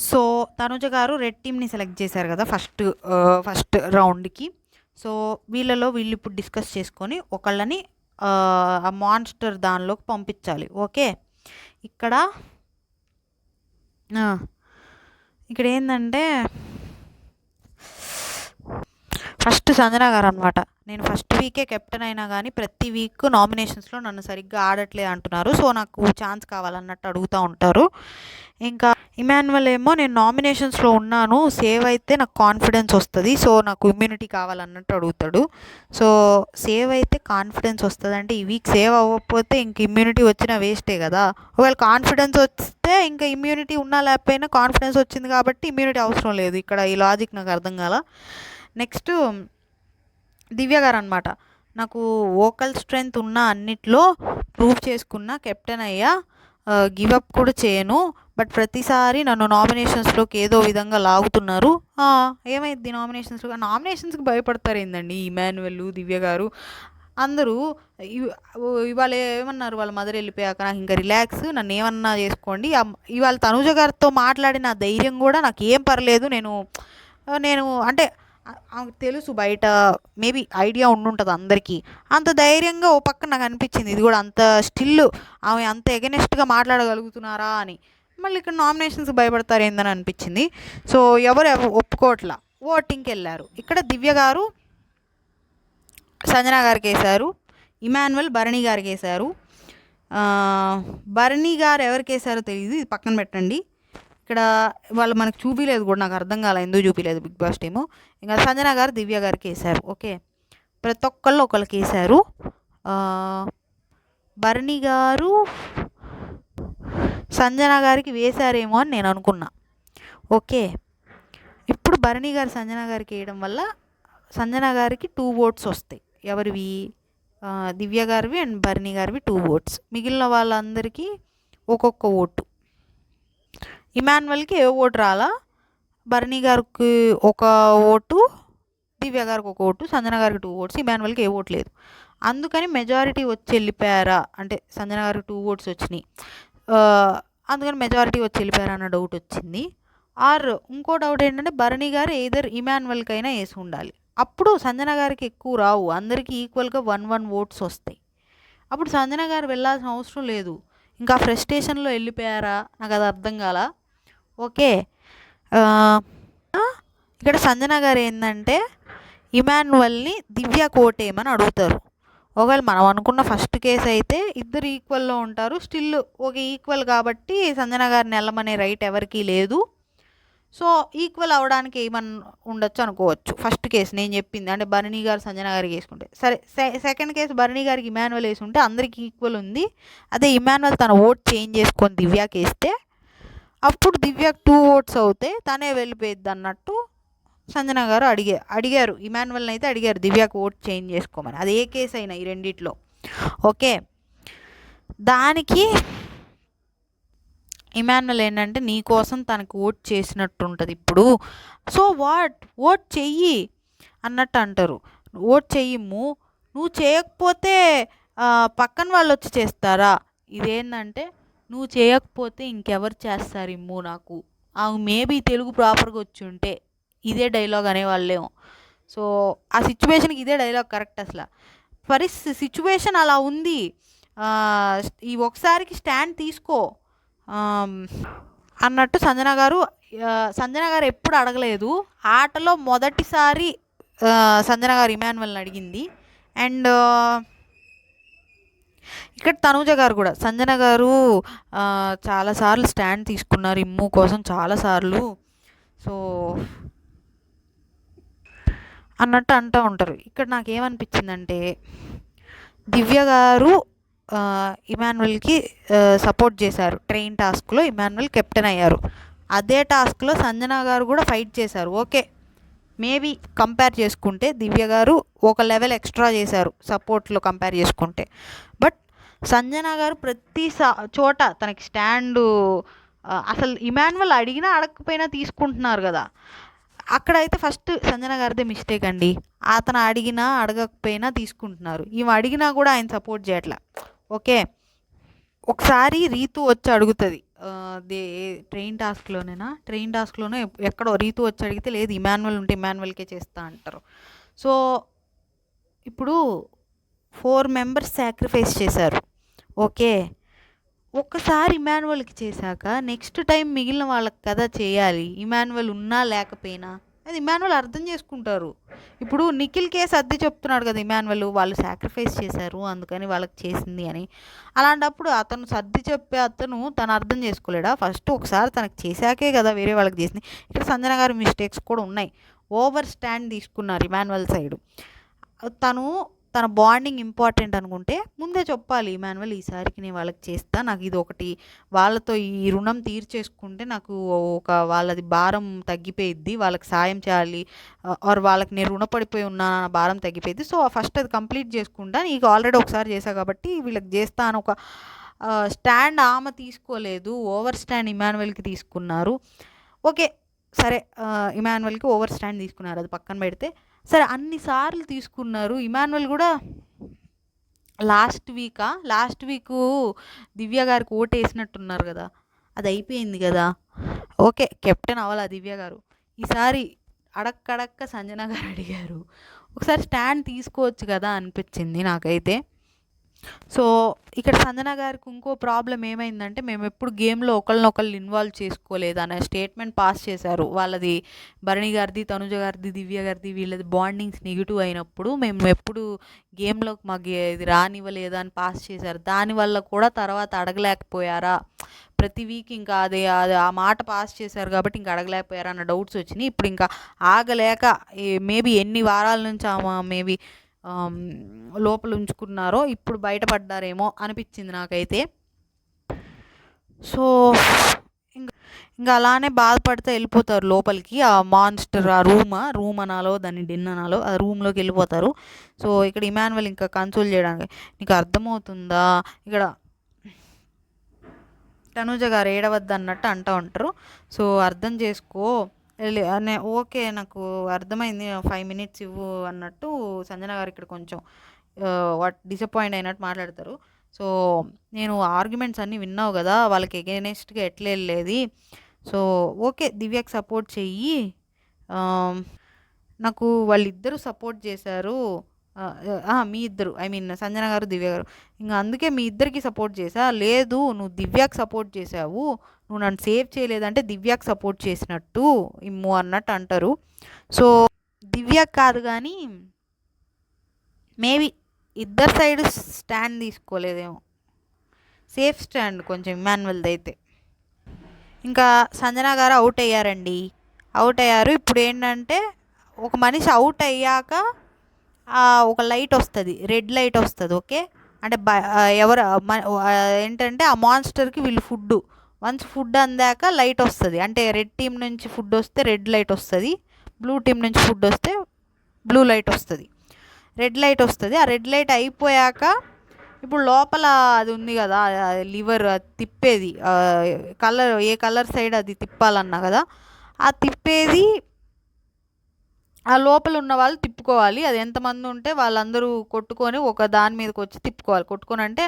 So Tanuja గారు red టీమ్ని select చేశారు కదా ఫస్ట్ రౌండ్కి. సో వీళ్ళలో వీళ్ళు ఇప్పుడు డిస్కస్ చేసుకొని ఒకళ్ళని ఆ మాన్స్టర్ దానిలోకి పంపించాలి. ఓకే, ఇక్కడ ఇక్కడ ఏంటంటే ఫస్ట్ సంజన గారు అనమాట. నేను ఫస్ట్ వీకే కెప్టెన్ అయినా కానీ ప్రతి వీక్ నామినేషన్స్లో నన్ను సరిగ్గా ఆడట్లే అంటున్నారు, సో నాకు ఛాన్స్ కావాలన్నట్టు అడుగుతూ ఉంటారు. ఇంకా ఇమాన్యువల్ ఏమో నేను నామినేషన్స్లో ఉన్నాను, సేవ్ అయితే నాకు కాన్ఫిడెన్స్ వస్తుంది, సో నాకు ఇమ్యూనిటీ కావాలన్నట్టు అడుగుతాడు. సో సేవ్ అయితే కాన్ఫిడెన్స్ వస్తుంది అంటే ఈ వీక్ సేవ్ అవ్వకపోతే ఇంక ఇమ్యూనిటీ వచ్చినా వేస్టే కదా. ఒకవేళ కాన్ఫిడెన్స్ వస్తే ఇంకా ఇమ్యూనిటీ ఉన్నా లేకపోయినా కాన్ఫిడెన్స్ వచ్చింది కాబట్టి ఇమ్యూనిటీ అవసరం లేదు. ఇక్కడ ఈ లాజిక్ నాకు అర్థం కాల. నెక్స్ట్ దివ్య గారు అనమాట. నాకు వోకల్ స్ట్రెంగ్త్ ఉన్న అన్నిట్లో ప్రూవ్ చేసుకున్న కెప్టెన్ అయ్యా, గివప్ కూడా చేయను, బట్ ప్రతిసారి నన్ను నామినేషన్స్లోకి ఏదో విధంగా లాగుతున్నారు. ఏమైంది నామినేషన్స్కి భయపడతారు ఏందండి ఇమాన్యువల్, దివ్య గారు అందరూ. ఇవాళ ఏమన్నారు, వాళ్ళ మదర్ వెళ్ళిపోయాక నాకు ఇంకా రిలాక్స్, నన్ను ఏమన్నా చేసుకోండి. ఇవాళ తనుజ గారితో మాట్లాడిన ధైర్యం కూడా నాకు ఏం పర్లేదు, నేను అంటే ఆమెకు తెలుసు బయట మేబీ ఐడియా ఉండుంటుంది అందరికీ. అంత ధైర్యంగా ఓ పక్క నాకు అనిపించింది ఇది కూడా అంత స్టిల్ ఆమె అంత ఎగనెస్ట్గా మాట్లాడగలుగుతున్నారా అని. మళ్ళీ ఇక్కడ నామినేషన్స్కి భయపడతారు ఏందని అనిపించింది. సో ఎవరు ఒప్పుకోవట్లా, ఓటింగ్కి వెళ్ళారు. ఇక్కడ దివ్య గారు సంజన గారికి వేశారు, ఇమాన్యువల్ భరణి గారికి వేశారు. భరణి గారు ఎవరికి వేశారో తెలియదు, ఇది పక్కన పెట్టండి. ఇక్కడ వాళ్ళు మనకు చూపించలేదు కూడా, నాకు అర్థం కాలే ఎందుకు చూపించలేదు బిగ్ బాస్ టీము. ఇంకా సంజన గారు దివ్య గారికి వేశారు. ఓకే, ప్రతి ఒక్కళ్ళు ఒకళ్ళకి వేశారు. భరణి గారు సంజన గారికి వేశారేమో అని నేను అనుకున్నా. ఓకే, ఇప్పుడు భరణి గారు సంజన గారికి వేయడం వల్ల సంజన గారికి 2 votes వస్తాయి. ఎవరివి? దివ్య గారివి అండ్ భరణి గారివి 2 votes. మిగిలిన వాళ్ళందరికీ ఒక్కొక్క ఓటు. ఇమాన్యువల్కి ఏ ఓటు రాలా, భరణి గారికి ఒక ఓటు, దివ్య గారికి ఒక ఓటు, సంజన గారికి 2 votes, ఇమాన్యువల్కి ఏ ఓటు లేదు. అందుకని మెజారిటీ వచ్చి వెళ్ళిపోయారా అంటే సంజన గారికి 2 votes వచ్చినాయి, అందుకని మెజారిటీ వచ్చి వెళ్ళిపోయారా అన్న డౌట్ వచ్చింది. ఇంకో డౌట్ ఏంటంటే భరణి గారు ఎయిదర్ ఇమాన్యువల్కైనా వేసి ఉండాలి, అప్పుడు సంజన గారికి ఎక్కువ రావు, అందరికీ ఈక్వల్గా 1 votes వస్తాయి. అప్పుడు సంజన గారు వెళ్ళాల్సిన అవసరం లేదు. ఇంకా ఫ్రస్ట్రేషన్లో వెళ్ళిపోయారా, నాకు అది అర్థం కాల. ఓకే, ఇక్కడ సంజన గారు ఏంటంటే ఇమాన్యువల్ని దివ్య కోటేయమని అడుగుతారు. ఒకవేళ మనం అనుకున్న ఫస్ట్ కేసు అయితే ఇద్దరు ఈక్వల్లో ఉంటారు, స్టిల్ ఒక ఈక్వల్ కాబట్టి సంజన గారిని వెళ్ళమనే రైట్ ఎవరికీ లేదు. సో ఈక్వల్ అవ్వడానికి ఏమన్నా ఉండొచ్చు అనుకోవచ్చు. ఫస్ట్ కేసు నేను చెప్పింది అంటే భరణి గారు సంజన గారికి వేసుకుంటే సరే. సెకండ్ కేసు భరణి గారికి ఇమాన్యువల్ వేసుకుంటే అందరికి ఈక్వల్ ఉంది. అదే ఇమాన్యువల్ తన ఓట్ చేంజ్ చేసుకొని దివ్యకి వేస్తే అప్పుడు దివ్యకు 2 votes అవుతాయి, తనే వెళ్ళిపోయిద్ది అన్నట్టు సంజన గారు అడిగారు ఇమాన్యువల్ని అయితే అడిగారు దివ్యకు ఓట్ చేంజ్ చేసుకోమని. అది ఏ కేసు అయినా ఈ రెండిట్లో. ఓకే, దానికి ఇమాన్యువల్ ఏంటంటే నీ కోసం తనకు ఓట్ చేసినట్టు ఉంటుంది ఇప్పుడు, సో ఓట్ చెయ్యి అన్నట్టు అంటారు. ఓట్ చెయ్యము, నువ్వు చేయకపోతే పక్కన వాళ్ళు వచ్చి చేస్తారా? ఇదేంటంటే నువ్వు చేయకపోతే ఇంకెవరు చేస్తారు ఇమ్ము నాకు. మేబీ తెలుగు ప్రాపర్గా వచ్చి ఉంటే ఇదే డైలాగ్ అనేవాళ్ళేమో. సో ఆ సిచ్యువేషన్కి ఇదే డైలాగ్ కరెక్ట్. అసలు సిచ్యువేషన్ అలా ఉంది. ఈ ఒకసారికి స్టాండ్ తీసుకో అన్నట్టు సంజన గారు ఎప్పుడు అడగలేదు. ఆటలో మొదటిసారి సంజన గారు ఇమాన్యువల్ని అడిగింది. అండ్ ఇక్కడ తనుజ గారు కూడా సంజన గారు చాలాసార్లు స్టాండ్ తీసుకున్నారు ఇమ్ము కోసం చాలాసార్లు, సో అన్నట్టు అంటూ ఉంటారు. ఇక్కడ నాకేమనిపించిందంటే దివ్య గారు ఇమాన్యువల్కి సపోర్ట్ చేశారు. ట్రైన్ టాస్క్లో ఇమాన్యువల్ కెప్టెన్ అయ్యారు. అదే టాస్క్లో సంజన గారు కూడా ఫైట్ చేశారు. ఓకే, మేబీ కంపేర్ చేసుకుంటే దివ్య గారు ఒక లెవెల్ ఎక్స్ట్రా చేశారు సపోర్ట్లో కంపేర్ చేసుకుంటే. బట్ సంజన గారు ప్రతి చోట తనకి స్టాండు, అసలు ఇమాన్యువల్ అడిగినా అడగకపోయినా తీసుకుంటున్నారు కదా. అక్కడైతే ఫస్ట్ సంజన గారిదే మిస్టేక్ అండి. అతను అడిగినా అడగకపోయినా తీసుకుంటున్నారు, ఈమె అడిగినా కూడా ఆయన సపోర్ట్ చేయట్లా. ఓకే, ఒకసారి రీతు వచ్చి అడుగుతుంది దే ట్రైన్ టాస్క్లోనే ఎక్కడో రీతు వచ్చి అడిగితే లేదు ఇమాన్యువల్ ఉంటే ఇమాన్యువల్కే చేస్తా అంటారు. సో ఇప్పుడు 4 మెంబర్స్ సాక్రిఫైస్ చేశారు. ఓకే, ఒక్కసారి ఇమాన్యువల్కి చేశాక నెక్స్ట్ టైం మిగిలిన వాళ్ళకి కదా చేయాలి, ఇమాన్యువల్ ఉన్నా లేకపోయినా. అది ఇమాన్యువల్ అర్థం చేసుకుంటారు. ఇప్పుడు నిఖిల్కే సర్ది చెప్తున్నాడు కదా ఇమాన్యువల్, వాళ్ళు సాక్రిఫైస్ చేశారు అందుకని వాళ్ళకి చేసింది అని. అలాంటప్పుడు అతను సర్ది చెప్పే తను అర్థం చేసుకోలేడా? ఫస్ట్ ఒకసారి తనకు చేశాకే కదా వేరే వాళ్ళకి చేసింది. ఇక్కడ సంజన గారి మిస్టేక్స్ కూడా ఉన్నాయి. ఓవర్ స్టాండ్ తీసుకున్నారు ఇమాన్యువల్ సైడ్. తన బాండింగ్ ఇంపార్టెంట్ అనుకుంటే ముందే చెప్పాలి, ఇమాన్యువల్ ఈసారికి నేను వాళ్ళకి చేస్తా, నాకు ఇది ఒకటి వాళ్ళతో ఈ రుణం తీర్చేసుకుంటే నాకు వాళ్ళది భారం తగ్గిపోయిద్ది, వాళ్ళకి సాయం చేయాలి ఆర్ వాళ్ళకి నేను రుణపడిపోయి ఉన్నాను అన్న భారం తగ్గిపోయింది. సో ఫస్ట్ అది కంప్లీట్ చేసుకుంటా, నీకు ఆల్రెడీ ఒకసారి చేశా కాబట్టి వీళ్ళకి చేస్తా అని ఒక స్టాండ్ ఆమె తీసుకోలేదు. ఓవర్ స్టాండ్ ఇమాన్యువల్కి తీసుకున్నారు. ఓకే సరే, ఇమాన్యువల్కి ఓవర్ స్టాండ్ తీసుకున్నారు, అది పక్కన పెడితే సరే అన్నిసార్లు తీసుకున్నారు. ఇమాన్యువల్ కూడా లాస్ట్ వీక్ దివ్య గారికి ఓటు వేసినట్టున్నారు కదా, అది అయిపోయింది కదా. ఓకే, కెప్టెన్ అవ్వాలా దివ్య గారు. ఈసారి అడక్క సంజన గారు అడిగారు, ఒకసారి స్టాండ్ తీసుకోవచ్చు కదా అనిపించింది నాకైతే. సో ఇక్కడ సంజన గారికి ఇంకో ప్రాబ్లం ఏమైందంటే, మేము ఎప్పుడు గేమ్లో ఒకళ్ళనొకళ్ళు ఇన్వాల్వ్ చేసుకోలేదు అనే స్టేట్మెంట్ పాస్ చేశారు. వాళ్ళది భరణి గారిది, తనుజ గారిది, దివ్య గారిది వీళ్ళది బాండింగ్స్ నెగిటివ్ అయినప్పుడు మేము ఎప్పుడు గేమ్లోకి మాకు ఇది రానివ్వలేదు అని పాస్ చేశారు. దానివల్ల కూడా తర్వాత అడగలేకపోయారా, ప్రతి వీక్ ఇంకా అది ఆ మాట పాస్ చేశారు కాబట్టి ఇంకా అడగలేకపోయారా అన్న డౌట్స్ వచ్చినాయి. ఇప్పుడు ఇంకా ఆగలేక మేబీ ఎన్ని వారాల నుంచి మేబీ లోపల ఉంచుకున్నారో ఇప్పుడు బయటపడ్డారేమో అనిపించింది నాకైతే. సో ఇంకా అలానే బాధపడితే వెళ్ళిపోతారు లోపలికి. ఆ మాన్స్టర్ ఆ రూమ్ అనాలో దాన్ని డెన్ అనాలో ఆ రూమ్లోకి వెళ్ళిపోతారు. సో ఇక్కడ ఇమాన్యువల్ ఇంకా కన్సోల్ చేయడానికి, నీకు అర్థమవుతుందా, ఇక్కడ తనుజ గారు ఏడవద్దు అన్నట్టు అంటూ ఉంటారు. సో అర్థం చేసుకో, ఓకే నాకు అర్థమైంది 5 minutes ఇవ్వు అన్నట్టు సంజన గారు ఇక్కడ కొంచెం డిసప్పాయింట్ అయినట్టు మాట్లాడతారు. సో నేను ఆర్గ్యుమెంట్స్ అన్నీ విన్నావు కదా, వాళ్ళకి ఎగెనెస్ట్గా ఎట్లా వెళ్ళేది, సో ఓకే దివ్యకి సపోర్ట్ చెయ్యి, నాకు వాళ్ళిద్దరూ సపోర్ట్ చేశారు, మీ ఇద్దరు ఐ మీన్ సంజన గారు దివ్య గారు, ఇంకా అందుకే మీ ఇద్దరికి సపోర్ట్ చేశా, లేదు నువ్వు దివ్యకి సపోర్ట్ చేసావు, నువ్వు నన్ను సేవ్ చేయలేదంటే దివ్యకి సపోర్ట్ చేసినట్టు ఇమ్ము అన్నట్టు అంటారు. సో దివ్యకి కాదు కానీ మేబీ ఇద్దరు సైడ్ స్టాండ్ తీసుకోలేదేమో, సేఫ్ స్టాండ్ కొంచెం ఇమాన్యువల్ది అయితే. ఇంకా సంజన గారు అవుట్ అయ్యారు. ఇప్పుడు ఏంటంటే ఒక మనిషి అవుట్ అయ్యాక ఒక లైట్ వస్తుంది, రెడ్ లైట్ వస్తుంది. ఓకే, అంటే ఎవరు ఏంటంటే ఆ మాన్స్టర్కి వీళ్ళు వన్స్ ఫుడ్ అందాక లైట్ వస్తుంది, అంటే రెడ్ టీం నుంచి ఫుడ్ వస్తే రెడ్ లైట్ వస్తుంది, బ్లూ టీం నుంచి ఫుడ్ వస్తే బ్లూ లైట్ వస్తుంది, రెడ్ లైట్ వస్తుంది. ఆ రెడ్ లైట్ అయిపోయాక ఇప్పుడు లోపల అది ఉంది కదా లివర్ తిప్పేది, ఏ కలర్ సైడ్ అది తిప్పాలన్నా కదా, ఆ తిప్పేది ఆ లోపల ఉన్న వాళ్ళు తిప్పుకోవాలి. అది ఎంతమంది ఉంటే వాళ్ళందరూ కొట్టుకొని ఒక దాని మీదకి వచ్చి తిప్పుకోవాలి. కొట్టుకొని అంటే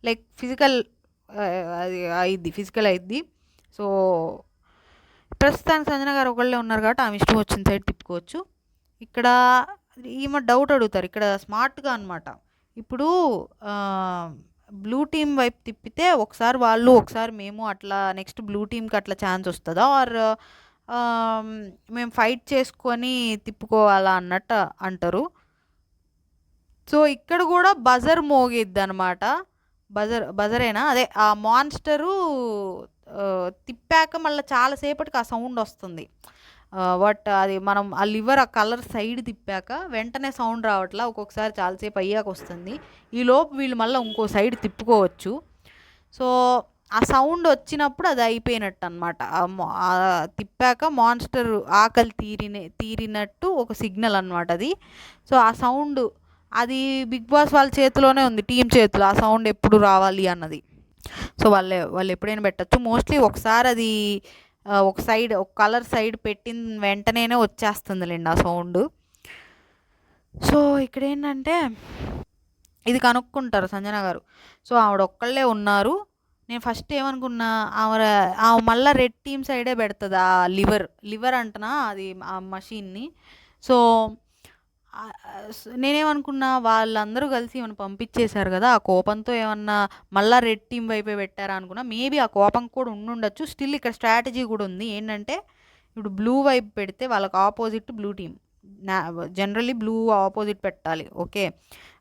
లైక్ ఫిజికల్ అయిద్ది. సో ప్రస్తుతానికి సంజన గారు ఒకళ్ళే ఉన్నారు కాబట్టి ఆమె ఇష్టం వచ్చిన సైడ్ తిప్పుకోవచ్చు. ఇక్కడ ఈమె డౌట్ అడుగుతారు, ఇక్కడ స్మార్ట్గా అనమాట. ఇప్పుడు బ్లూ టీం వైపు తిప్పితే ఒకసారి వాళ్ళు ఒకసారి మేము అట్లా నెక్స్ట్ బ్లూ టీంకి అట్లా ఛాన్స్ వస్తుందా, ఆర్ మేము ఫైట్ చేసుకొని తిప్పుకోవాలా అన్నట్టు అంటారు. సో ఇక్కడ కూడా బజర్ మోగిద్ది అనమాట. బజరేనా, అదే ఆ మాన్స్టరు తిప్పాక మళ్ళీ చాలాసేపటికి ఆ సౌండ్ వస్తుంది. బట్ అది మనం ఆ లివర్ ఆ కలర్ సైడ్ తిప్పాక వెంటనే సౌండ్ రావట్లా, ఒక్కొక్కసారి చాలాసేపు అయ్యాక వస్తుంది. ఈలోపు వీళ్ళు మళ్ళీ ఇంకో సైడ్ తిప్పుకోవచ్చు. సో ఆ సౌండ్ వచ్చినప్పుడు అది అయిపోయినట్టు అనమాట. తిప్పాక మాన్స్టర్ ఆకలి తీరినట్టు ఒక సిగ్నల్ అనమాట అది. సో ఆ సౌండ్ అది బిగ్ బాస్ వాళ్ళ చేతిలోనే ఉంది, టీం చేతిలో ఆ సౌండ్ ఎప్పుడు రావాలి అన్నది. సో వాళ్ళు ఎప్పుడైనా పెట్టచ్చు. మోస్ట్లీ ఒకసారి అది ఒక కలర్ సైడ్ పెట్టిన వెంటనే వచ్చేస్తుందిలేండి ఆ సౌండ్. సో ఇక్కడ ఏంటంటే ఇది కనుక్కుంటారు సంజన గారు. సో ఆవిడ ఒక్కళ్ళే ఉన్నారు, నేను ఫస్ట్ ఏమనుకున్నా ఆమె మళ్ళీ రెడ్ టీమ్ సైడే పెడుతుంది ఆ లివర్ అంటనా అది ఆ మషీన్ని. సో నేనేమనుకున్నా వాళ్ళందరూ కలిసి ఏమైనా పంపించేశారు కదా, ఆ కోపంతో ఏమన్నా మళ్ళీ రెడ్ టీం వైపే పెట్టారా అనుకున్నా. మేబీ ఆ కోపం కూడా ఉండుండొచ్చు. స్టిల్ ఇక్కడ స్ట్రాటజీ కూడా ఉంది ఏంటంటే, ఇప్పుడు బ్లూ వైపు పెడితే వాళ్ళకి opposite blue team. Generally blue opposite పెట్టాలి. ఓకే,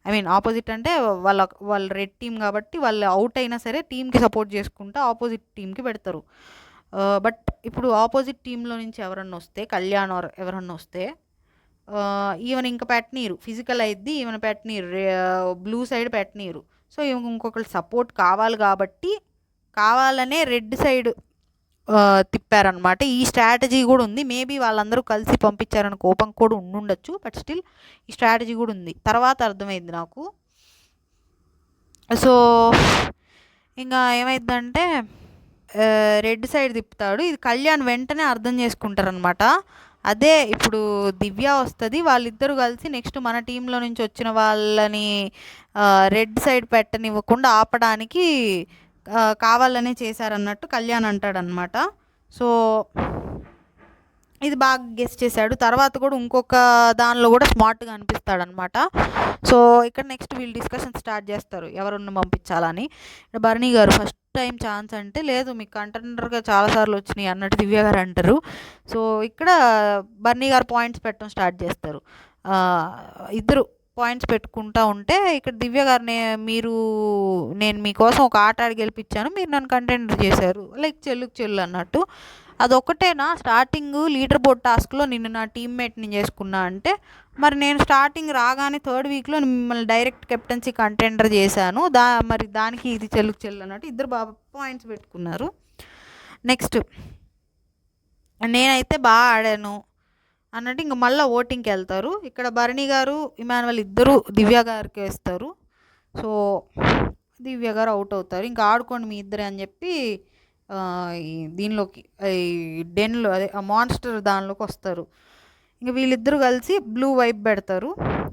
ఐ మీన్ ఆపోజిట్ అంటే వాళ్ళ రెడ్ టీం కాబట్టి వాళ్ళు అవుట్ అయినా సరే టీంకి సపోర్ట్ చేసుకుంటూ ఆపోజిట్ టీంకి పెడతారు. బట్ ఇప్పుడు ఆపోజిట్ టీంలో నుంచి ఎవరన్నా వస్తే, కళ్యాణ్ ఆర్ ఎవరన్నా వస్తే ఈవెన్ ఇంకా పెట్టనీరు, ఫిజికల్ అయిద్ది, ఈవెన్ పెట్టనీరు, బ్లూ సైడ్ పెట్టనీరు. సో ఇంకొకళ్ళు సపోర్ట్ కావాలి కాబట్టి కావాలనే రెడ్ సైడ్ తిప్పారనమాట. ఈ స్ట్రాటజీ కూడా ఉంది. మేబీ వాళ్ళందరూ కలిసి పంపించారని కోపం కూడా ఉండుండొచ్చు. బట్ స్టిల్ ఈ స్ట్రాటజీ కూడా ఉంది. తర్వాత అర్థమైంది నాకు. సో ఇంకా ఏమైందంటే రెడ్ సైడ్ తిప్పుతాడు. ఇది కళ్యాణ్ వెంటనే అర్థం చేసుకుంటారనమాట. అదే ఇప్పుడు దివ్య వస్తుంది, వాళ్ళిద్దరూ కలిసి నెక్స్ట్ మన టీంలో నుంచి వచ్చిన వాళ్ళని రెడ్ సైడ్ పెట్టనివ్వకుండా ఆపడానికి కావాలనే చేశారన్నట్టు కళ్యాణ్ అంటాడనమాట. సో ఇది బాగా గెస్ చేశాడు. తర్వాత కూడా ఇంకొక దానిలో కూడా స్మార్ట్గా అనిపిస్తాడనమాట. సో ఇక్కడ నెక్స్ట్ వీళ్ళు డిస్కషన్ స్టార్ట్ చేస్తారు ఎవరన్నా పంపించాలని. Bharani garu first time chance అంటే, లేదు మీకు కంటెండర్గా చాలాసార్లు వచ్చినాయి అన్నట్టు దివ్య గారు అంటారు. సో ఇక్కడ భరణి గారు పాయింట్స్ పెట్టడం స్టార్ట్ చేస్తారు. ఇద్దరు పాయింట్స్ పెట్టుకుంటూ ఉంటే ఇక్కడ దివ్య గారిని నేను మీకోసం ఒక ఆట ఆడి గెలిపించాను, మీరు నన్ను కంటెండర్ చేశారు, లైక్ చెల్లుకు చెల్లు అన్నట్టు. అదొక్కటేనా స్టార్టింగ్ లీడర్ బోర్డ్ టాస్క్లో నిన్ను నా టీమ్మేట్ని చేసుకున్నా అంటే, మరి నేను స్టార్టింగ్ రాగానే 3rd వీక్లో మిమ్మల్ని డైరెక్ట్ కెప్టెన్సీ కంటెండర్ చేశాను, మరి దానికి ఇది చెల్లుకు చెల్లు అన్నట్టు ఇద్దరు బాగా పాయింట్స్ పెట్టుకున్నారు. నెక్స్ట్ నేనైతే బాగా ఆడాను అన్నట్టు ఇంక మళ్ళీ ఓటింగ్కి వెళ్తారు. ఇక్కడ భరణి గారు ఇమానువల్ ఇద్దరు దివ్య గారికి వేస్తారు. సో దివ్య గారు అవుట్ అవుతారు. ఇంకా ఆడుకోండి మీ ఇద్దరే అని చెప్పి దీనిలోకి ఈ డెన్లో అదే మాన్స్టర్ దానిలోకి వస్తారు. ఇంకా వీళ్ళిద్దరూ కలిసి బ్లూ వైప్ పెడతారు.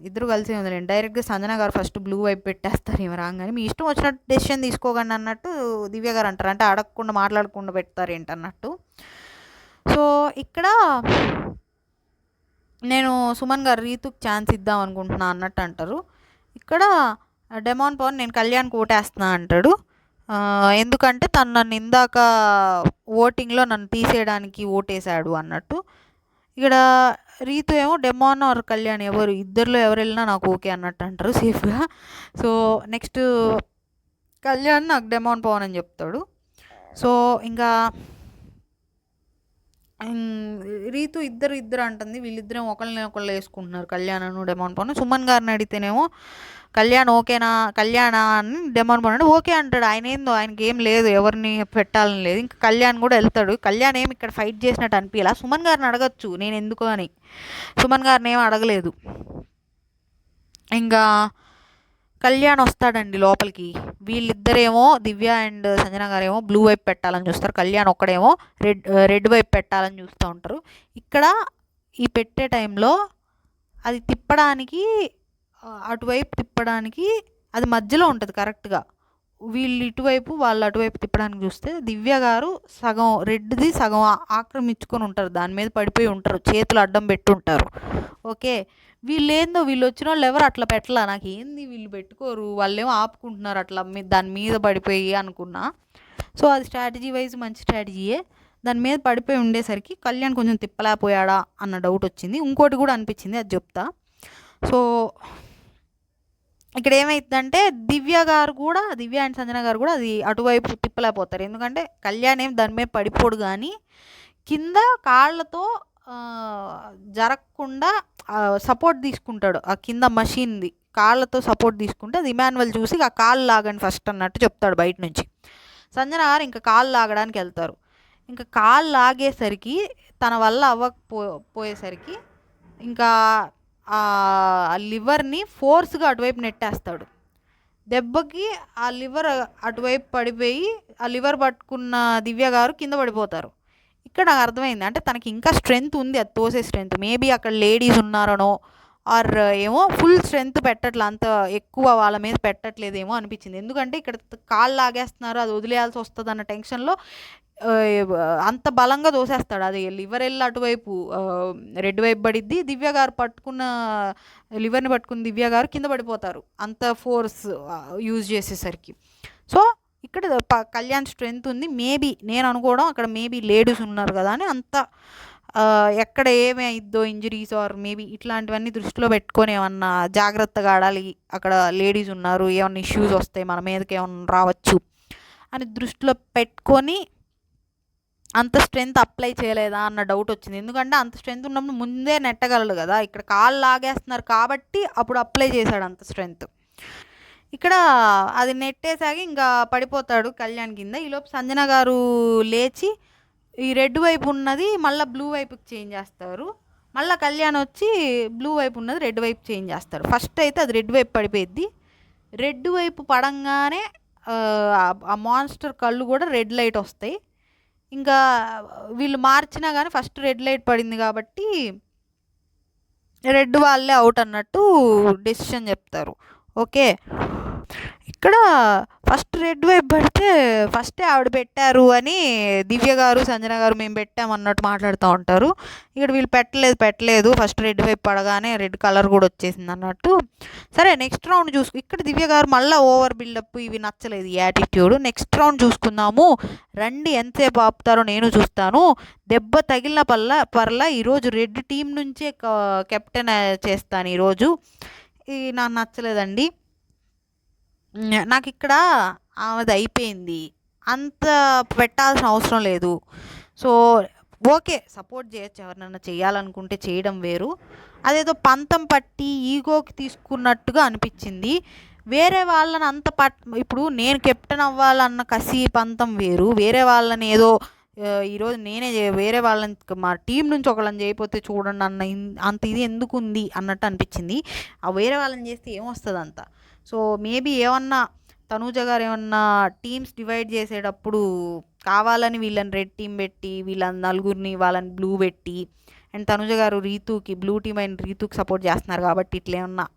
ఇద్దరు కలిసి ఉందండి. డైరెక్ట్గా సంజన గారు ఫస్ట్ బ్లూ వైప్ పెట్టేస్తారు ఏమి రాగానే. మీ ఇష్టం వచ్చినట్టు డెసిషన్ తీసుకోకండి అన్నట్టు దివ్య గారు అంటారు. అంటే అడగకుండా మాట్లాడకుండా పెడతారు ఏంటన్నట్టు. సో ఇక్కడ నేను సుమన్ గారు రీతుకి ఛాన్స్ ఇద్దాం అనుకుంటున్నా అన్నట్టు అంటారు. ఇక్కడ డెమాన్ పవన్ నేను కళ్యాణ్కి ఓటేస్తున్నా అంటాడు. ఎందుకంటే తను నన్ను ఇందాక ఓటింగ్లో నన్ను తీసేయడానికి ఓటేశాడు అన్నట్టు. ఇక్కడ రీతు ఏమో డెమాన్ ఆర్ కళ్యాణ్ ఇద్దరిలో ఎవరు వెళ్ళినా నాకు ఓకే అన్నట్టు అంటారు సేఫ్గా. సో నెక్స్ట్ కళ్యాణ్ నాకు డెమాన్ పవన్ అని చెప్తాడు. సో ఇంకా రీతు ఇద్దరు అంటుంది. వీళ్ళిద్దరేమో ఒకళ్ళు వేసుకుంటున్నారు, కళ్యాణ్ డెమాన్ పవన్. సుమన్ గారిని అడిగితేనేమో కళ్యాణ్ ఓకేనా కళ్యాణ అని డెమాన్ పవన్ అంటే ఓకే అంటాడు. ఆయనకి ఏం లేదు, ఎవరిని పెట్టాలని లేదు. ఇంకా కళ్యాణ్ కూడా వెళ్తాడు. కళ్యాణ్ ఏమి ఇక్కడ ఫైట్ చేసినట్టు అనిపించాల. సుమన్ గారిని అడగచ్చు నేను ఎందుకు అని, సుమన్ గారిని ఏమి అడగలేదు. ఇంకా కళ్యాణ్ వస్తాడండి లోపలికి. వీళ్ళిద్దరేమో దివ్య అండ్ సంజన గారేమో బ్లూ వైపు పెట్టాలని చూస్తారు. కళ్యాణ్ ఒక్కడేమో రెడ్ వైపు పెట్టాలని చూస్తూ ఉంటారు. ఇక్కడ ఈ పెట్టే టైంలో అది తిప్పడానికి, అటువైపు తిప్పడానికి అది మధ్యలో ఉంటుంది కరెక్ట్గా. వీళ్ళు ఇటువైపు వాళ్ళు అటువైపు తిప్పడానికి చూస్తే దివ్య గారు సగం రెడ్ది సగం ఆక్రమించుకొని ఉంటారు, దాని మీద పడిపోయి ఉంటారు, చేతులు అడ్డం పెట్టుంటారు. ఓకే, వీళ్ళు వచ్చిన వాళ్ళు ఎవరు అట్లా పెట్టలా. నాకు ఏంది వీళ్ళు పెట్టుకోరు, వాళ్ళేమో ఆపుకుంటున్నారు అట్లా దాని మీద పడిపోయి అనుకున్నా. సో అది స్ట్రాటజీ వైజ్ మంచి స్ట్రాటజీయే. దాని మీద పడిపోయి ఉండేసరికి కళ్యాణ్ కొంచెం తిప్పలేకపోయాడా అన్న డౌట్ వచ్చింది. ఇంకోటి కూడా అనిపించింది, అది చెప్తా. సో ఇక్కడ ఏమైందంటే దివ్య అండ్ సంజన గారు కూడా అది అటువైపు తిప్పలేకపోతారు. ఎందుకంటే కళ్యాణ్ ఏం దాని మీద పడిపోడు, కానీ కింద కాళ్ళతో జరగకుండా సపోర్ట్ తీసుకుంటాడు. ఆ కింద మషీన్ది కాళ్ళతో సపోర్ట్ తీసుకుంటే అది ఇమానువల్ చూసి ఆ కాళ్ళు లాగండి ఫస్ట్ అన్నట్టు చెప్తాడు బయట నుంచి. సంజన గారు ఇంకా కాళ్ళు లాగడానికి వెళ్తారు. ఇంకా కాళ్ళు లాగేసరికి తన వల్ల పోయేసరికి ఇంకా ఆ లివర్ని ఫోర్స్గా అటువైపు నెట్టేస్తాడు. దెబ్బకి ఆ లివర్ అటువైపు పడిపోయి ఆ లివర్ పట్టుకున్న దివ్య గారు కింద పడిపోతారు. ఇక్కడ నాకు అర్థమైంది, అంటే తనకి ఇంకా స్ట్రెంగ్త్ ఉంది, అది తోసే స్ట్రెంగ్త్. మేబీ అక్కడ లేడీస్ ఉన్నారనో ఆర్ ఏమో ఫుల్ స్ట్రెంత్ పెట్టట్లే, అంత ఎక్కువ వాళ్ళ మీద పెట్టట్లేదేమో అనిపించింది. ఎందుకంటే ఇక్కడ కాళ్ళు లాగేస్తున్నారు, అది వదిలేయాల్సి వస్తుంది అన్న టెన్షన్లో అంత బలంగా దోసేస్తాడు. అది లివర్ వెళ్ళి అటువైపు రెడ్ వైపు పడిద్ది, దివ్య గారు పట్టుకున్న లివర్ని పట్టుకున్న దివ్య గారు కింద పడిపోతారు అంత ఫోర్స్ యూజ్ చేసేసరికి. సో ఇక్కడ కళ్యాణ్ స్ట్రెంత్ ఉంది. మేబీ నేను అనుకోవడం అక్కడ మేబీ లేడీస్ ఉన్నారు కదా అని అంత ఎక్కడ ఏమి అయిద్దో ఇంజరీస్ ఆర్ మేబీ ఇట్లాంటివన్నీ దృష్టిలో పెట్టుకొని ఏమన్నా జాగ్రత్తగా ఆడాలి, అక్కడ లేడీస్ ఉన్నారు, ఏమన్నా ఇష్యూస్ వస్తాయి, మన మీదకి ఏమన్నా రావచ్చు అని దృష్టిలో పెట్టుకొని అంత స్ట్రెంత్ అప్లై చేయలేదా అన్న డౌట్ వచ్చింది. ఎందుకంటే అంత స్ట్రెంత్ ఉన్నప్పుడు ముందే నెట్టగలడు కదా, ఇక్కడ కాళ్ళు లాగేస్తున్నారు కాబట్టి అప్పుడు అప్లై చేశాడు అంత స్ట్రెంత్. ఇక్కడ అది నెట్టేసాగి ఇంకా పడిపోతాడు కళ్యాణ్ కింద. ఈలోపు సంజన గారు లేచి ఈ రెడ్ వైపు ఉన్నది మళ్ళీ బ్లూ వైపుకి చేంజ్ చేస్తారు. మళ్ళీ కళ్యాణ్ వచ్చి బ్లూ వైపు ఉన్నది రెడ్ వైపు చేంజ్ చేస్తాడు. ఫస్ట్ అయితే అది రెడ్ వైపు పడిపోయిద్ది. రెడ్ వైపు పడంగానే ఆ మాన్స్టర్ కళ్ళు కూడా రెడ్ లైట్ వస్తాయి. ఇంకా వీళ్ళు మార్చినా కానీ ఫస్ట్ రెడ్ లైట్ పడింది కాబట్టి రెడ్ వాళ్ళే అవుట్ అన్నట్టు డెసిషన్ చెప్తారు. ఓకే, ఇక్కడ ఫస్ట్ రెడ్ వైపు పడితే ఫస్టే ఆవిడ పెట్టారు అని దివ్య గారు సంజన గారు మేము పెట్టామన్నట్టు మాట్లాడుతూ ఉంటారు. ఇక్కడ వీళ్ళు పెట్టలేదు ఫస్ట్ రెడ్ వైపు పడగానే రెడ్ కలర్ కూడా వచ్చేసింది అన్నట్టు. సరే నెక్స్ట్ రౌండ్ ఇక్కడ దివ్య గారు మళ్ళీ ఓవర్ బిల్డప్ ఇవి నచ్చలేదు, ఈ యాటిట్యూడ్. నెక్స్ట్ రౌండ్ చూసుకుందాము, రండి ఎంతసేపు ఆపుతారో నేను చూస్తాను, దెబ్బ తగిలిన పర్లా ఈరోజు రెడ్ టీం నుంచే కెప్టెన్ చేస్తాను ఈరోజు. ఇది నాకు నచ్చలేదండి. నాకు ఇక్కడ ఆమెది అయిపోయింది, అంత పెట్టాల్సిన అవసరం లేదు. సో ఓకే, సపోర్ట్ చేయొచ్చు, ఎవరినన్నా చేయాలనుకుంటే చేయడం వేరు. అదేదో పంతం పట్టి ఈగోకి తీసుకున్నట్టుగా అనిపించింది. వేరే వాళ్ళని అంత ఇప్పుడు నేను కెప్టెన్ అవ్వాలన్న కసి పంతం వేరు, వేరే వాళ్ళని ఏదో ఈరోజు నేనే వేరే వాళ్ళని మా టీం నుంచి ఒకళ్ళని చేయకపోతే చూడండి అన్న అంత ఇది ఎందుకు ఉంది అన్నట్టు అనిపించింది. ఆ వేరే వాళ్ళని చేస్తే ఏమొస్తుంది అంత. సో మేబీ ఏమన్నా తనూజ గారు ఏమన్నా టీమ్స్ డివైడ్ చేసేటప్పుడు కావాలని వీళ్ళని రెడ్ టీం పెట్టి వీళ్ళని నలుగురిని వాళ్ళని బ్లూ పెట్టి అండ్ తనూజ గారు రీతుకి బ్లూ టీం అయిన రీతుకి సపోర్ట్ చేస్తున్నారు కాబట్టి ఇట్లా ఏమన్నా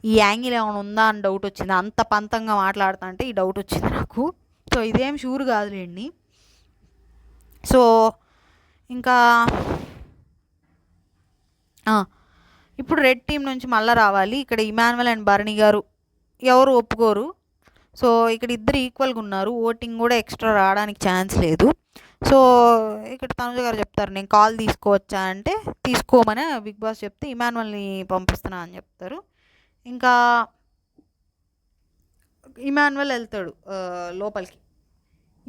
ఈ యాంగిల్ ఏమైనా ఉందా అని డౌట్ వచ్చింది. అంత పంతంగా మాట్లాడుతా అంటే ఈ డౌట్ వచ్చింది నాకు. సో ఇదేం షూర్ కాదులేండి. సో ఇంకా ఇప్పుడు రెడ్ టీం నుంచి మళ్ళీ రావాలి. ఇక్కడ ఇమాన్యువల్ అండ్ భరణి గారు ఎవరు ఒప్పుకోరు. సో ఇక్కడ ఇద్దరు ఈక్వల్గా ఉన్నారు, ఓటింగ్ కూడా ఎక్స్ట్రా రావడానికి ఛాన్స్ లేదు. సో ఇక్కడ తనుజ గారు చెప్తారు నేను కాల్ తీసుకోవచ్చా అంటే తీసుకోమని బిగ్ బాస్ చెప్తే ఇమాన్యువల్ని పంపిస్తున్నా అని చెప్తారు. ఇంకా ఇమాన్యువల్ వెళ్తాడు లోపలికి.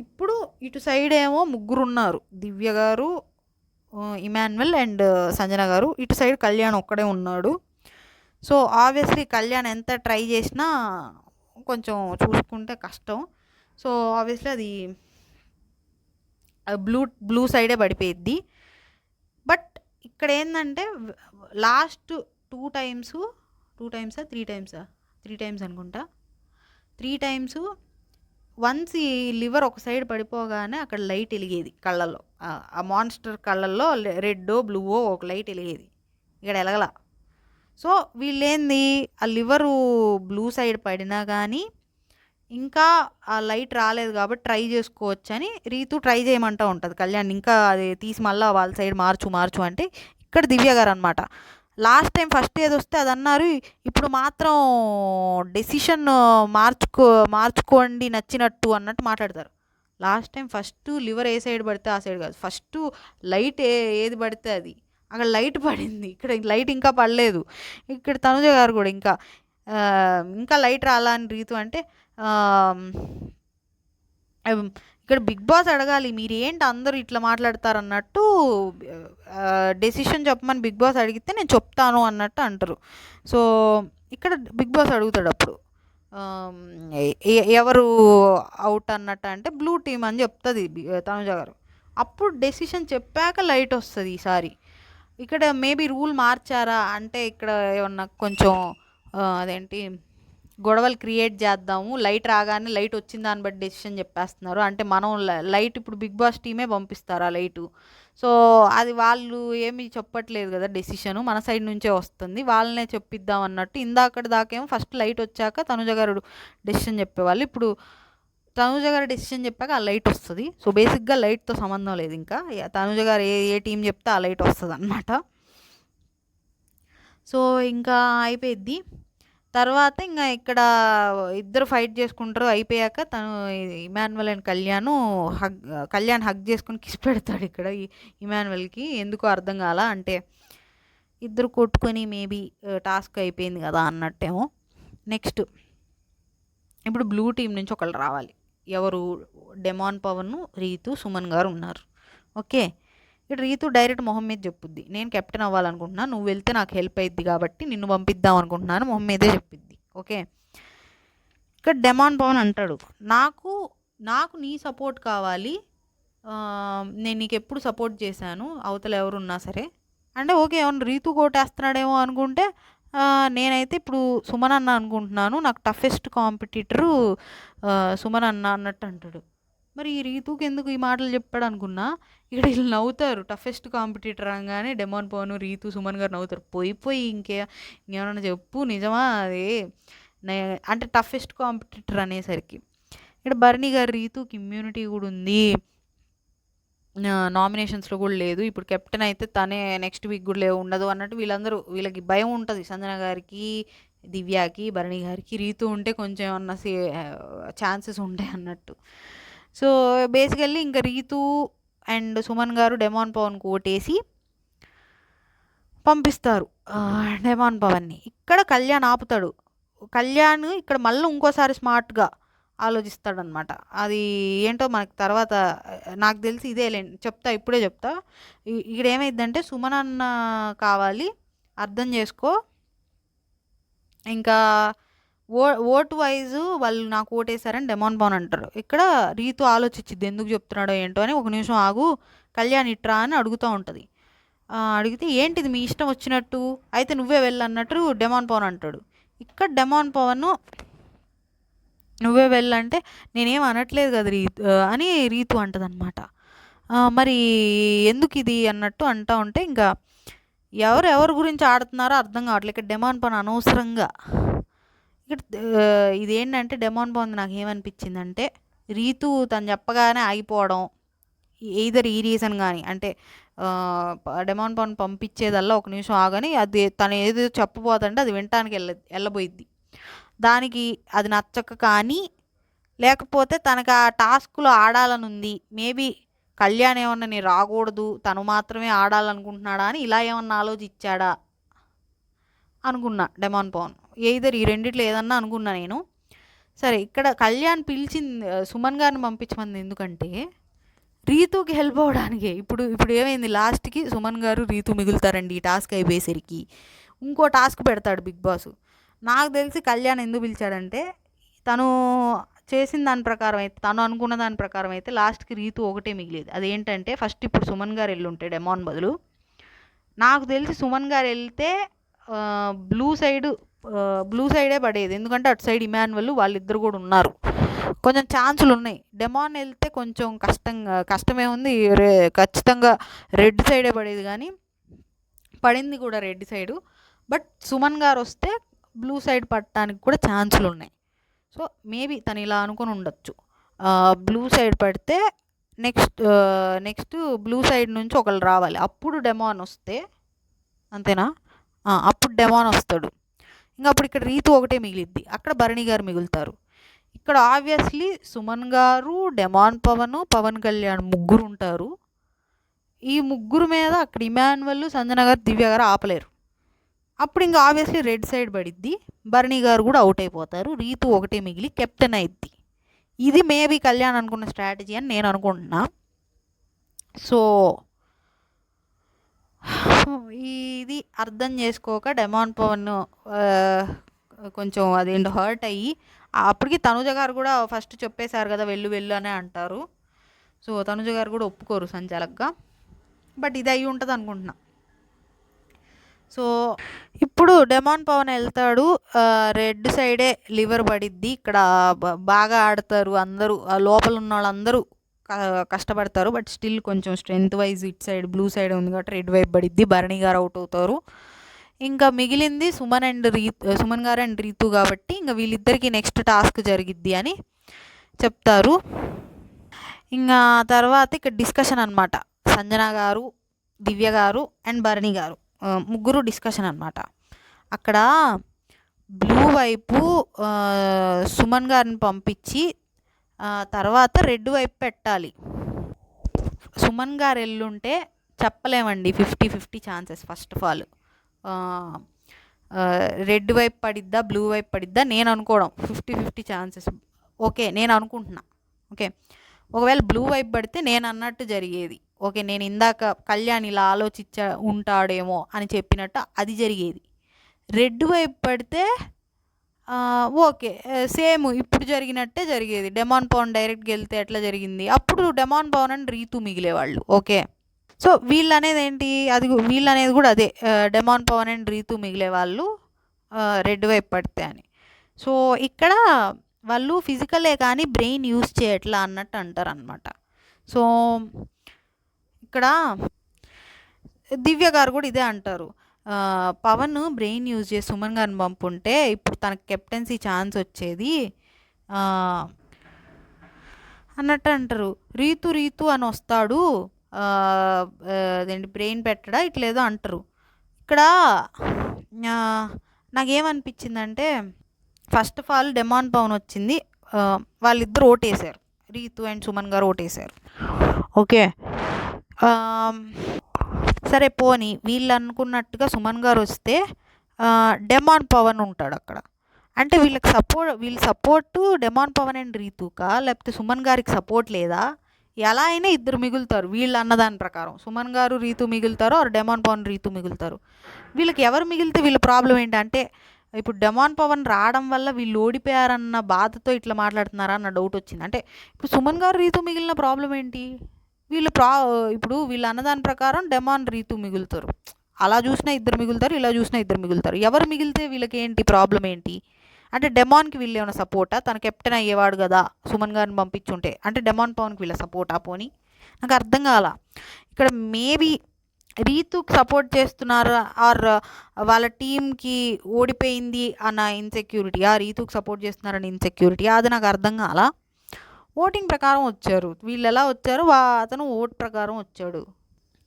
ఇప్పుడు ఇటు సైడ్ ఏమో ముగ్గురు ఉన్నారు, దివ్య గారు, ఇమాన్యువల్ అండ్ సంజన గారు. ఇటు సైడ్ కళ్యాణ్ ఒక్కడే ఉన్నాడు. సో ఆబ్వియస్లీ కళ్యాణ్ ఎంత ట్రై చేసినా కొంచెం చూసుకుంటే కష్టం. సో ఆబ్వియస్లీ అది బ్లూ సైడే పడిపోయిద్ది. బట్ ఇక్కడ ఏంటంటే లాస్ట్ త్రీ టైమ్స్ అనుకుంటా, 3 టైమ్స్ వన్స్ ఈ లివర్ ఒక సైడ్ పడిపోగానే అక్కడ లైట్ వెలిగేది కళ్ళల్లో, ఆ మాన్స్టర్ కళ్ళల్లో రెడ్డో బ్లూవో ఒక లైట్ వెలిగేది, ఇక్కడ ఎలగల. సో వీళ్ళేంది ఆ లివరు బ్లూ సైడ్ పడినా కానీ ఇంకా ఆ లైట్ రాలేదు కాబట్టి ట్రై చేసుకోవచ్చు అని రీతు ట్రై చేయమంటూ ఉంటుంది కళ్యాణ్, ఇంకా అది తీసి మళ్ళీ వాళ్ళ సైడ్ మార్చు అంటే. ఇక్కడ దివ్య గారు అనమాట లాస్ట్ టైం ఫస్ట్ ఏది వస్తే అది అన్నారు, ఇప్పుడు మాత్రం డెసిషన్ మార్చుకోండి నచ్చినట్టు అన్నట్టు మాట్లాడతారు. లాస్ట్ టైం ఫస్ట్ లివర్ ఏ సైడ్ పడితే ఆ సైడ్ కాదు, ఫస్ట్ లైట్ ఏది పడితే అది, అక్కడ లైట్ పడింది, ఇక్కడ లైట్ ఇంకా పడలేదు. ఇక్కడ తనుజ గారు కూడా ఇంకా లైట్ రాలా అని రీతు అంటే ఇక్కడ బిగ్ బాస్ అడగాలి మీరు ఏంటి అందరూ ఇట్లా మాట్లాడతారు అన్నట్టు, డెసిషన్ చెప్పమని బిగ్ బాస్ అడిగితే నేను చెప్తాను అన్నట్టు అంటారు. సో ఇక్కడ బిగ్ బాస్ అడుగుతాడు అప్పుడు ఎవరు అవుట్ అన్నట్టు అంటే బ్లూ టీమ్ అని చెప్తుంది తనుజ గారు. అప్పుడు డెసిషన్ చెప్పాక లైట్ వస్తుంది ఈసారి. ఇక్కడ మేబీ రూల్ మార్చారా అంటే ఇక్కడ ఏమన్నా కొంచెం అదేంటి గొడవలు క్రియేట్ చేద్దాము, లైట్ రాగానే లైట్ వచ్చిన దాన్ని బట్టి డెసిషన్ చెప్పేస్తున్నారు అంటే మనం లైట్ ఇప్పుడు బిగ్ బాస్ టీమే పంపిస్తారు ఆ లైటు. సో అది వాళ్ళు ఏమీ చెప్పట్లేదు కదా డెసిషను, మన సైడ్ నుంచే వస్తుంది, వాళ్ళనే చెప్పిద్దాం అన్నట్టు. ఇందాకటి దాకేమో ఫస్ట్ లైట్ వచ్చాక తనుజ గారు డెసిషన్ చెప్పేవాళ్ళు, ఇప్పుడు తనుజ గారు డెసిషన్ చెప్పాక ఆ లైట్ వస్తుంది. సో బేసిక్గా లైట్తో సంబంధం లేదు, ఇంకా తనుజ గారు ఏ ఏ టీం చెప్తే ఆ లైట్ వస్తుంది అనమాట. సో ఇంకా అయిపోయిద్ది. తర్వాత ఇంకా ఇక్కడ ఇద్దరు ఫైట్ చేసుకుంటారు. అయిపోయాక తను ఇమాన్యువల్ అండ్ కళ్యాణ్ హగ్ చేసుకుని కిస్ పెడతాడు ఇక్కడ ఇమాన్యువల్కి. ఎందుకో అర్థం కాల, అంటే ఇద్దరు కొట్టుకొని మేబీ టాస్క్ అయిపోయింది కదా అన్నట్టేమో. నెక్స్ట్ ఇప్పుడు బ్లూ టీం నుంచి ఒకళ్ళు రావాలి. ఎవరు? డెమాన్ పవన్, రీతు, సుమన్ గారు ఉన్నారు. ఓకే, ఇక్కడ రీతు డైరెక్ట్ మొహం మీద చెప్పుద్ది, నేను కెప్టెన్ అవ్వాలనుకుంటున్నాను, నువ్వు వెళ్తే నాకు హెల్ప్ అయ్యిద్ది కాబట్టి నిన్ను పంపిద్దాం అనుకుంటున్నాను, మొహం మీదే చెప్పిద్ది. ఓకే, ఇక్కడ డెమాన్ పవన్ అంటాడు, నాకు నీ సపోర్ట్ కావాలి, నేను నీకు ఎప్పుడు సపోర్ట్ చేశాను అవతల ఎవరున్నా సరే అంటే. ఓకే, ఏమన్నా రీతు కోటేస్తున్నాడేమో అనుకుంటే నేనైతే ఇప్పుడు సుమన్ అన్న అనుకుంటున్నాను, నాకు టఫెస్ట్ కాంపిటీటరు సుమన్ అన్న అన్నట్టు అంటాడు. మరి ఈ రీతుకి ఎందుకు ఈ మాటలు చెప్పాడు అనుకున్నా. ఇక్కడ వీళ్ళు నవ్వుతారు, టఫెస్ట్ కాంపిటీటర్ అనగానే డెమాన్ పవన్, రీతు, సుమన్ గారు నవ్వుతారు. పోయి ఇంకేమన్నా చెప్పు, నిజమా అది అంటే టఫెస్ట్ కాంపిటీటర్ అనేసరికి. ఇక్కడ భరణి గారు, రీతుకి ఇమ్యూనిటీ కూడా ఉంది, నామినేషన్స్లో కూడా లేదు, ఇప్పుడు కెప్టెన్ అయితే తనే నెక్స్ట్ వీక్ కూడా ఉండదు అన్నట్టు వీళ్ళకి భయం ఉంటుంది. సంజన గారికి, దివ్యాకి, భరణి గారికి. రీతు ఉంటే కొంచెం ఏమన్నా ఛాన్సెస్ ఉంటాయి అన్నట్టు. సో బేసికల్లీ ఇంకా రీతు అండ్ సుమన్ గారు డెమాన్ పవన్కి ఓటేసి పంపిస్తారు డెమాన్ పవన్ని. ఇక్కడ కళ్యాణ్ ఆపుతాడు. కళ్యాణ్ ఇక్కడ మళ్ళీ ఇంకోసారి స్మార్ట్గా ఆలోచిస్తాడనమాట. అది ఏంటో మనకి తర్వాత నాకు తెలిసి ఇప్పుడే చెప్తా. ఇక్కడ ఏమైందంటే సుమన్ అన్న కావాలి, అర్థం చేసుకో, ఇంకా ఓటు వైజు వాళ్ళు నాకు ఓటేశారని డెమాన్ పవన్ అంటారు. ఇక్కడ రీతు ఆలోచించిద్ది ఎందుకు చెప్తున్నాడో ఏంటో అని. ఒక నిమిషం ఆగు, కళ్యాణ్ ఇట్రా అని అడుగుతూ ఉంటుంది. అడిగితే ఏంటిది మీ ఇష్టం వచ్చినట్టు, అయితే నువ్వే వెళ్ళన్నట్టు డెమాన్ పవన్ అంటాడు. ఇక్కడ డెమాన్ పవన్ నువ్వే వెళ్ళంటే నేనేం అనట్లేదు కదా అని రీతు అంటది అనమాట. మరి ఎందుకు ఇది అన్నట్టు అంటూ ఉంటే ఇంకా ఎవరి గురించి ఆడుతున్నారో అర్థం కావట్లేదు. ఇక్కడ డెమాన్ పవన్ అనవసరంగా ఇక్కడ ఇదేంటంటే డెమాన్ పవన్ నాకు ఏమనిపించిందంటే రీతు తను చెప్పగానే ఆగిపోవడం, ఎయిదర్ ఈ రీజన్ కానీ, అంటే డెమాన్ పవన్ పంపించేదల్లా ఒక నిమిషం ఆగని అది తను ఏదో చెప్పబోతుంటే అది వినటానికి వెళ్ళబోయిద్ది. దానికి అది నచ్చక కానీ, లేకపోతే తనకు ఆ టాస్క్లో ఆడాలని ఉంది, మేబీ కళ్యాణ్ ఏమన్నా నేను రాకూడదు తను మాత్రమే ఆడాలనుకుంటున్నాడా అని ఇలా ఏమన్నా ఆలోచించాడా అనుకున్నా డెమాన్ పవన్. ఎయిదర్ ఈ రెండిట్లో ఏదన్నా అనుకున్నా నేను. సరే, ఇక్కడ కళ్యాణ్ పిలిచింది సుమన్ గారిని పంపించమంది ఎందుకంటే రీతుకి హెల్ప్ అవ్వడానికి. ఇప్పుడు ఏమైంది, లాస్ట్కి సుమన్ గారు రీతు మిగులుతారండి ఈ టాస్క్ అయిపోయేసరికి. ఇంకో టాస్క్ పెడతాడు బిగ్ బాస్. నాకు తెలిసి కళ్యాణ్ ఎందుకు పిలిచాడంటే తను చేసిన దాని ప్రకారం అయితే, తను అనుకున్న దాని ప్రకారం అయితే లాస్ట్కి రీతు ఒకటే మిగిలేదు. అదేంటంటే ఫస్ట్ ఇప్పుడు సుమన్ గారు వెళ్ళుంటే డెమాన్ బదులు, నాకు తెలిసి సుమన్ గారు వెళ్తే బ్లూ సైడే పడేది, ఎందుకంటే అటు సైడ్ ఇమాన్యువల్ వాళ్ళిద్దరు కూడా ఉన్నారు, కొంచెం ఛాన్సులు ఉన్నాయి. డెమాన్ వెళ్తే కొంచెం కష్టమే ఉంది, ఖచ్చితంగా రెడ్ సైడే పడేది, కానీ పడింది కూడా రెడ్ సైడు. బట్ సుమన్ గారు వస్తే బ్లూ సైడ్ పడటానికి కూడా ఛాన్సులు ఉన్నాయి. సో మేబీ తను ఇలా అనుకుని ఉండొచ్చు, బ్లూ సైడ్ పడితే నెక్స్ట్ బ్లూ సైడ్ నుంచి ఒకళ్ళు రావాలి, అప్పుడు డెమాన్ వస్తే, అంతేనా, అప్పుడు డెమాన్ వస్తాడు. ఇంకా అప్పుడు ఇక్కడ రీతు ఒకటే మిగిలిద్ది, అక్కడ భరణి గారు మిగులుతారు. ఇక్కడ ఆబ్వియస్లీ సుమన్ గారు, డెమాన్ పవన్, పవన్ కళ్యాణ్ ముగ్గురు ఉంటారు. ఈ ముగ్గురు మీద అక్కడ ఇమాన్యువల్, సంజన గారు, దివ్య గారు ఆపలేరు. అప్పుడు ఇంకా obviously red side పడిద్ది, Bharani garu కూడా అవుట్ అయిపోతారు, రీతు ఒకటే మిగిలి కెప్టెన్ అయిద్ది. ఇది మేబీ కళ్యాణ్ అనుకున్న స్ట్రాటజీ అని నేను అనుకుంటున్నా. సో ఇది అర్థం చేసుకోక డెమాన్ పవన్ కొంచెం అదేంటో హర్ట్ అయ్యి, అప్పటికి తనుజ గారు కూడా ఫస్ట్ చెప్పేశారు కదా వెళ్ళు అనే అంటారు. సో తనుజ గారు కూడా ఒప్పుకోరు సంచాలక్గా, బట్ ఇది అయ్యి ఉంటుంది అనుకుంటున్నా. సో ఇప్పుడు డెమాన్ పవన్ వెళ్తాడు, రెడ్ సైడే లివర్ పడిద్ది. ఇక్కడ బాగా ఆడతారు అందరూ, లోపల ఉన్న వాళ్ళందరూ కష్టపడతారు. బట్ స్టిల్ కొంచెం strength wise it side blue side ఉంది కాబట్టి రెడ్ వైపు పడిద్ది. భరణి గారు అవుట్ అవుతారు. ఇంకా మిగిలింది సుమన్ గారు అండ్ రీతు కాబట్టి ఇంకా వీళ్ళిద్దరికి నెక్స్ట్ టాస్క్ జరిగిద్ది అని చెప్తారు. ఇంకా తర్వాత ఇక్కడ డిస్కషన్ అనమాట. సంజన గారు, దివ్య గారు అండ్ భరణి గారు ముగ్గురు డిస్కషన్ అనమాట. అక్కడ బ్లూ వైపు సుమన్ గారిని పంపించి తర్వాత రెడ్ వైపు పెట్టాలి. సుమన్ గారు ఎల్లుంటే చెప్పలేమండి, 50-50 chances. First of all red వైపు పడిద్దా బ్లూ వైపు పడిద్దా నేను అనుకోవడం 50-50 ఛాన్సెస్. ఓకే, నేను అనుకుంటున్నా. ఓకే, ఒకవేళ బ్లూ వైపు పడితే నేను అన్నట్టు జరిగేది. ఓకే, నేను ఇందాక కళ్యాణ్ ఇలా ఉంటాడేమో అని చెప్పినట్టు అది జరిగేది. రెడ్ వైపు పడితే ఓకే, సేమ్ ఇప్పుడు జరిగినట్టే జరిగేది. డెమాన్ పవన్ డైరెక్ట్గా వెళ్తే ఎట్లా జరిగింది, అప్పుడు డెమాన్ పవన్ అండ్ రీతు మిగిలేవాళ్ళు. ఓకే, సో వీళ్ళు అనేది కూడా అదే, డెమాన్ పవన్ అండ్ రీతు మిగిలేవాళ్ళు రెడ్ వైపు పడితే అని. సో ఇక్కడ వాళ్ళు ఫిజికలే కానీ బ్రెయిన్ యూజ్ చేయట్లా అన్నట్టు అంటారు అనమాట. సో ఇక్కడ దివ్య గారు కూడా ఇదే అంటారు. పవన్ బ్రెయిన్ యూజ్ చేసి సుమన్ గారిని పంపుంటే ఇప్పుడు తనకు కెప్టెన్సీ ఛాన్స్ వచ్చేది అన్నట్టు అంటారు. రీతు అని వస్తాడు, అదేంటి బ్రెయిన్ పెట్టడా ఇట్లేదో అంటారు. ఇక్కడ నాకేమనిపించిందంటే, first of all demon Pavan వచ్చింది, వాళ్ళిద్దరు ఓటేశారు, రీతు అండ్ సుమన్ గారు ఓటేశారు. ఓకే, సరే పోనీ వీళ్ళు అనుకున్నట్టుగా సుమన్ గారు వస్తే డెమాన్ పవన్ ఉంటాడు అక్కడ. అంటే వీళ్ళ సపోర్టు డెమాన్ పవన్ అండ్ రీతుకా, లేకపోతే సుమన్ గారికి సపోర్ట్ లేదా? ఎలా అయినా ఇద్దరు మిగులుతారు వీళ్ళు అన్నదాని ప్రకారం. సుమన్ గారు రీతు మిగులుతారు, ఆర్ డెమాన్ పవన్ రీతు మిగులుతారు. వీళ్ళకి ఎవరు మిగిలితే వీళ్ళ ప్రాబ్లం ఏంటంటే, ఇప్పుడు డెమాన్ పవన్ రావడం వల్ల వీళ్ళు ఓడిపోయారన్న బాధతో ఇట్లా మాట్లాడుతున్నారా అన్న డౌట్ వచ్చింది. అంటే ఇప్పుడు సుమన్ గారు రీతు మిగిలిన ప్రాబ్లం ఏంటి? ఇప్పుడు వీళ్ళు అన్నదాని ప్రకారం డెమాన్ రీతు మిగులుతారు, అలా చూసినా ఇద్దరు మిగులుతారు, ఇలా చూసినా ఇద్దరు మిగులుతారు. ఎవరు మిగిలితే వీళ్ళకి ఏంటి ప్రాబ్లం ఏంటి? అంటే డెమాన్కి వీళ్ళు ఏమైనా సపోర్టా? తన కెప్టెన్ అయ్యేవాడు కదా సుమన్ గారిని పంపించుంటే, అంటే డెమాన్ పవన్కి వీళ్ళ సపోర్టా? పోనీ నాకు అర్థం కాల. ఇక్కడ మేబీ రీతుకి సపోర్ట్ చేస్తున్నారా, ఆర్ వాళ్ళ టీంకి ఓడిపోయింది అన్న ఇన్సెక్యూరిటీ, ఆ రీతుకి సపోర్ట్ చేస్తున్నారని ఇన్సెక్యూరిటీ, అది నాకు అర్థం కాల. ఓటింగ్ ప్రకారం వచ్చారు వీళ్ళు, ఎలా వచ్చారు? అతను ఓట్ ప్రకారం వచ్చాడు.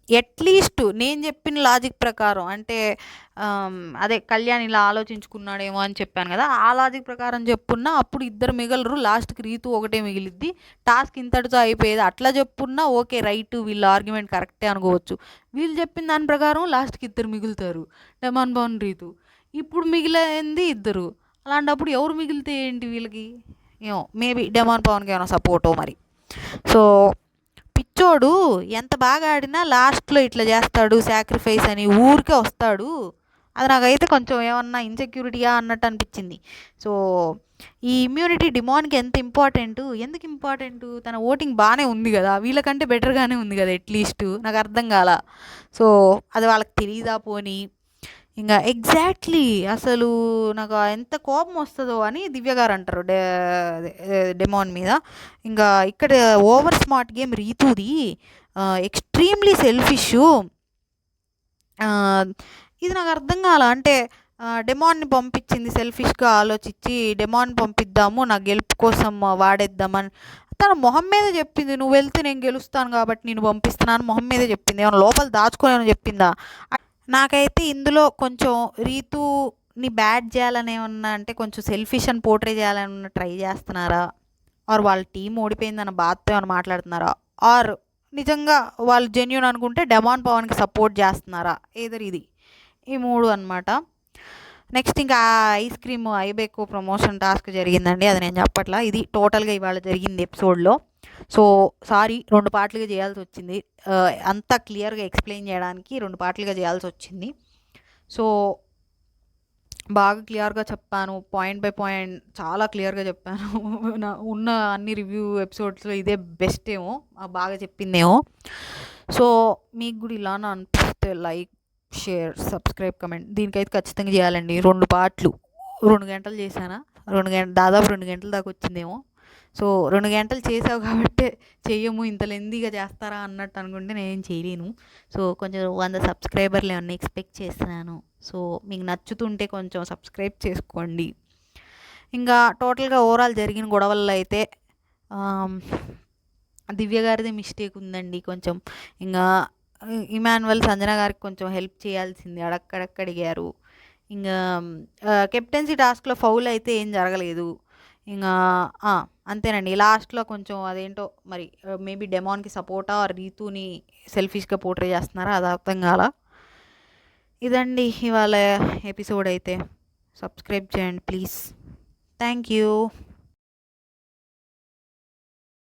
అట్లీస్ట్ నేను చెప్పిన లాజిక్ ప్రకారం, అంటే అదే కళ్యాణ్ ఇలా ఆలోచించుకున్నాడేమో అని చెప్పాను కదా, ఆ లాజిక్ ప్రకారం చెప్పున్నా అప్పుడు ఇద్దరు మిగలరు, లాస్ట్కి రీతు ఒకటే మిగిలిద్ది, టాస్క్ ఇంతటితో అయిపోయేది. అట్లా చెప్పున్నా ఓకే, రైట్, వీళ్ళ ఆర్గ్యుమెంట్ కరెక్టే అనుకోవచ్చు. వీళ్ళు చెప్పిన దాని ప్రకారం లాస్ట్కి ఇద్దరు మిగులుతారు, డెమాన్ పవన్ రీతు. ఇప్పుడు మిగిలింది ఇద్దరు, అలాంటప్పుడు ఎవరు మిగిలితే ఏంటి వీళ్ళకి? ఏమో, మేబీ డెమాన్ పవన్కి ఏమైనా సపోర్టో మరి. సో పిచ్చోడు ఎంత బాగా ఆడినా లాస్ట్లో ఇట్లా చేస్తాడు సాక్రిఫైస్ అని, ఊరికే వస్తాడు. అది నాకైతే కొంచెం ఏమన్నా ఇన్సెక్యూరిటీయా అన్నట్టు అనిపించింది. సో ఈ ఇమ్యూనిటీ డిమాన్కి ఎందుకు ఇంపార్టెంటు? తన ఓటింగ్ బాగానే ఉంది కదా, వీళ్ళకంటే బెటర్గానే ఉంది కదా అట్లీస్ట్, నాకు అర్థం కాల. సో అది వాళ్ళకి తెలియదా పోనీ? ఇంకా ఎగ్జాక్ట్లీ అసలు నాకు ఎంత కోపం వస్తుందో అని దివ్య గారు అంటారు డెమాన్ మీద. ఇంకా ఇక్కడ ఓవర్ స్మార్ట్ గేమ్ రీతుది, ఎక్స్ట్రీమ్లీ సెల్ఫిష్. ఇది నాకు అర్థం కాల. అంటే డెమాన్ని పంపించింది సెల్ఫిష్గా ఆలోచించి, డెమాన్ పంపిద్దాము నా గెలుపు కోసం వాడేద్దామని తన మొహం మీద చెప్పింది. నువ్వు వెళ్తే నేను గెలుస్తాను కాబట్టి నేను పంపిస్తున్నాను మొహం మీదే చెప్పింది, ఏమైనా లోపల దాచుకోలేమని చెప్పిందా? నాకైతే ఇందులో కొంచెం రీతుని బ్యాడ్ చేయాలని ఏమన్నా, అంటే కొంచెం సెల్ఫిష్ అని పోర్ట్రే చేయాలని ట్రై చేస్తున్నారా, ఆర్ వాళ్ళ టీం ఓడిపోయిందన్న బాధతో ఏమైనా మాట్లాడుతున్నారా, ఆర్ నిజంగా వాళ్ళు జెన్యూన్ అనుకుంటే డెమాన్ పవన్కి సపోర్ట్ చేస్తున్నారా? ఇది ఈ మూడు అనమాట. నెక్స్ట్ ఇంకా ఐస్ క్రీమ్ ఐబెకో ప్రమోషన్ టాస్క్ జరిగిందండి, అది నేను చెప్పట్లా, ఇది టోటల్గా ఇవాళ జరిగింది ఎపిసోడ్లో. సో సారీ, 2 పార్ట్లుగా చేయాల్సి వచ్చింది, అంతా క్లియర్గా ఎక్స్ప్లెయిన్ చేయడానికి 2 పార్ట్లుగా చేయాల్సి వచ్చింది. సో బాగా క్లియర్గా చెప్పాను, పాయింట్ బై పాయింట్ చాలా క్లియర్గా చెప్పాను. ఉన్న అన్ని రివ్యూ ఎపిసోడ్స్లో ఇదే బెస్ట్ ఏమో, బాగా చెప్పిందేమో. సో మీకు కూడా ఇలానే అనిపిస్తే లైక్, షేర్, సబ్స్క్రైబ్, కమెంట్ దీనికైతే ఖచ్చితంగా చేయాలండి. 2 పార్ట్లు 2 గంటలు చేశానా, దాదాపు 2 గంటల దాకా వచ్చిందేమో. సో 2 గంటలు చేసావు కాబట్టే చెయ్యము, ఇంత లెంతీగా చేస్తారా అన్నట్టు అనుకుంటే నేనేం చేయలేను. సో కొంచెం 100 సబ్స్క్రైబర్లు ఏమన్నా ఎక్స్పెక్ట్ చేస్తున్నాను. సో మీకు నచ్చుతుంటే కొంచెం సబ్స్క్రైబ్ చేసుకోండి. ఇంకా టోటల్గా ఓవరాల్ జరిగిన గొడవల్లో అయితే దివ్య గారిది మిస్టేక్ ఉందండి కొంచెం. ఇంకా ఇమాన్యువల్ సంజన గారికి కొంచెం హెల్ప్ చేయాల్సింది, అడక్కడక్కడిగారు. ఇంకా కెప్టెన్సీ టాస్క్లో ఫౌల్ అయితే ఏం జరగలేదు. ఇంకా అంతేనండి. లాస్ట్లో కొంచెం అదేంటో మరి మేబీ డెమాన్కి సపోర్టా రీతుని సెల్ఫిష్గా పోర్ట్రే చేస్తున్నారా, అది అర్థం కాల. ఇదండి ఇవాళ ఎపిసోడ్ అయితే. సబ్స్క్రైబ్ చేయండి ప్లీజ్. Thank you.